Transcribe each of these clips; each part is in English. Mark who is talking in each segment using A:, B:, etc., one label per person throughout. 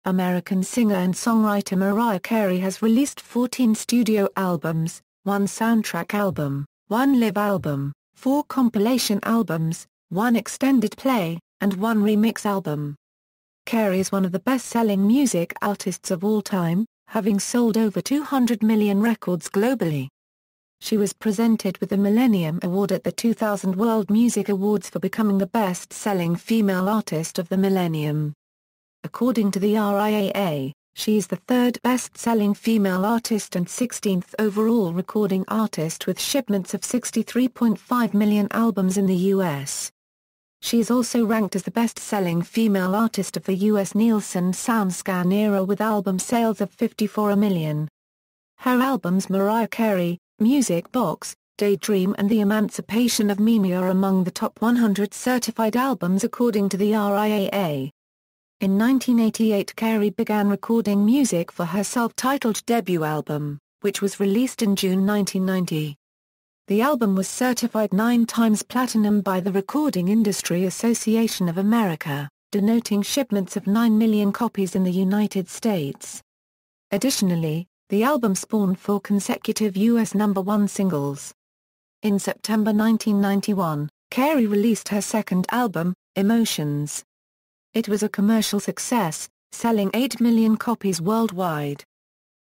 A: American singer and songwriter Mariah Carey has released 14 studio albums, 1 soundtrack album, 1 live album, 4 compilation albums, 1 extended play, and 1 remix album. Carey is one of the best-selling music artists of all time, having sold over 200 million records globally. She was presented with the Millennium Award at the 2000 World Music Awards for becoming the best-selling female artist of the millennium. According to the RIAA, she is the third best-selling female artist and 16th overall recording artist with shipments of 63.5 million albums in the US. She is also ranked as the best-selling female artist of the US Nielsen SoundScan era with album sales of 54 million. Her albums Mariah Carey, Music Box, Daydream and The Emancipation of Mimi are among the top 100 certified albums according to the RIAA. In 1988 Carey began recording music for her self-titled debut album, which was released in June 1990. The album was certified 9 times platinum by the Recording Industry Association of America, denoting shipments of 9 million copies in the United States. Additionally, the album spawned 4 consecutive US #1 singles. In September 1991, Carey released her second album, Emotions. It was a commercial success, selling 8 million copies worldwide.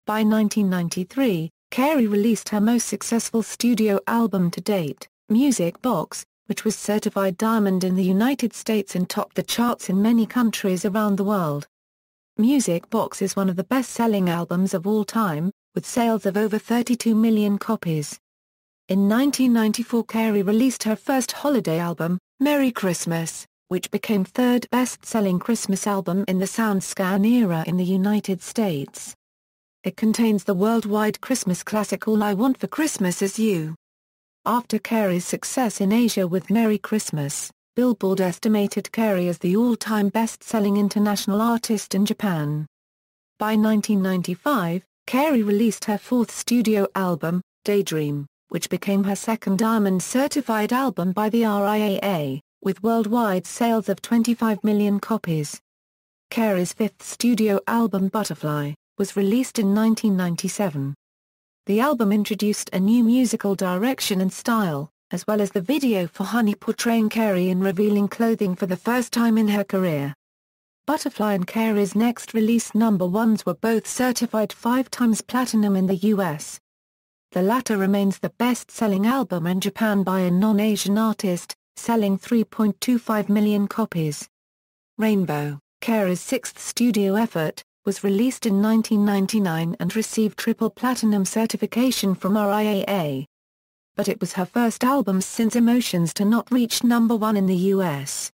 A: By 1993, Carey released her most successful studio album to date, Music Box, which was certified diamond in the United States and topped the charts in many countries around the world. Music Box is one of the best-selling albums of all time, with sales of over 32 million copies. In 1994 Carey released her first holiday album, Merry Christmas, which became third best-selling Christmas album in the SoundScan era in the United States. It contains the worldwide Christmas classic All I Want for Christmas Is You. After Carey's success in Asia with Merry Christmas, Billboard estimated Carey as the all-time best-selling international artist in Japan. By 1995, Carey released her fourth studio album, Daydream, which became her second diamond-certified album by the RIAA, with worldwide sales of 25 million copies. Carey's fifth studio album Butterfly was released in 1997. The album introduced a new musical direction and style, as well as the video for Honey portraying Carey in revealing clothing for the first time in her career. Butterfly and Carey's next released #1s were both certified 5 times platinum in the US. The latter remains the best-selling album in Japan by a non-Asian artist, selling 3.25 million copies. Rainbow, Carey's sixth studio effort, was released in 1999 and received triple platinum certification from RIAA. But it was her first album since Emotions to not reach #1 in the US.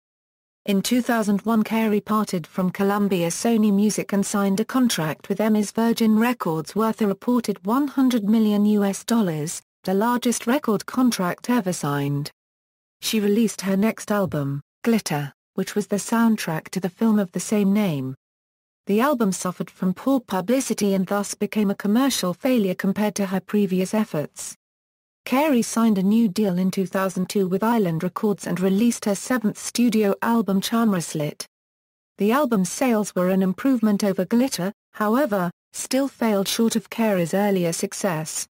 A: In 2001 Carey parted from Columbia Sony Music and signed a contract with EMI's Virgin Records worth a reported $100 million, the largest record contract ever signed. She released her next album, Glitter, which was the soundtrack to the film of the same name. The album suffered from poor publicity and thus became a commercial failure compared to her previous efforts. Carey signed a new deal in 2002 with Island Records and released her seventh studio album Charmbracelet. The album's sales were an improvement over Glitter, however, still failed short of Carey's earlier success.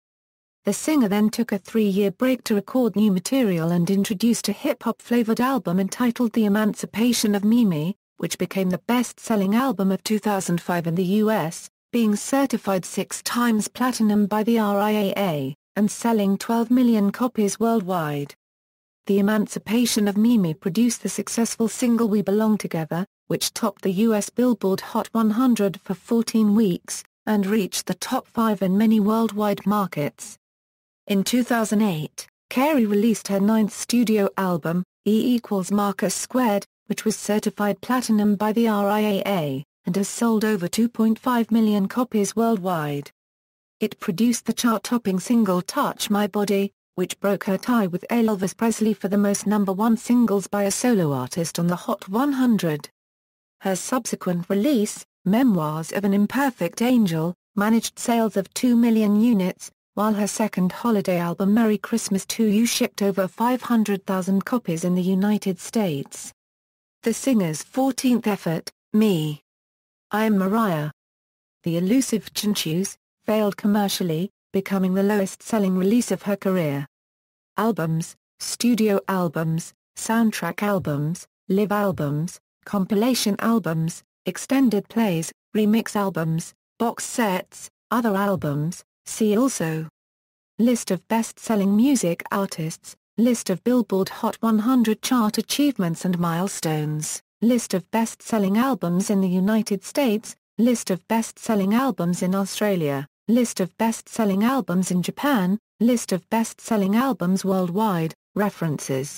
A: The singer then took a 3-year break to record new material and introduced a hip-hop-flavored album entitled The Emancipation of Mimi, which became the best-selling album of 2005 in the US, being certified 6 times platinum by the RIAA, and selling 12 million copies worldwide. The Emancipation of Mimi produced the successful single We Belong Together, which topped the US Billboard Hot 100 for 14 weeks, and reached the top 5 in many worldwide markets. In 2008, Carey released her 9th studio album, E=Marcus², which was certified platinum by the RIAA, and has sold over 2.5 million copies worldwide. It produced the chart-topping single Touch My Body, which broke her tie with Elvis Presley for the most #1 singles by a solo artist on the Hot 100. Her subsequent release, Memoirs of an Imperfect Angel, managed sales of 2 million units, while her second holiday album Merry Christmas to You shipped over 500,000 copies in the United States. The singer's 14th effort, Me. I'm Mariah. The elusive Chanchus failed commercially, becoming the lowest-selling release of her career. Albums, studio albums, soundtrack albums, live albums, compilation albums, extended plays, remix albums, box sets, other albums, see also. List of best-selling music artists, list of Billboard Hot 100 chart achievements and milestones, list of best-selling albums in the United States, list of best-selling albums in Australia, list of best-selling albums in Japan, list of best-selling albums worldwide, references.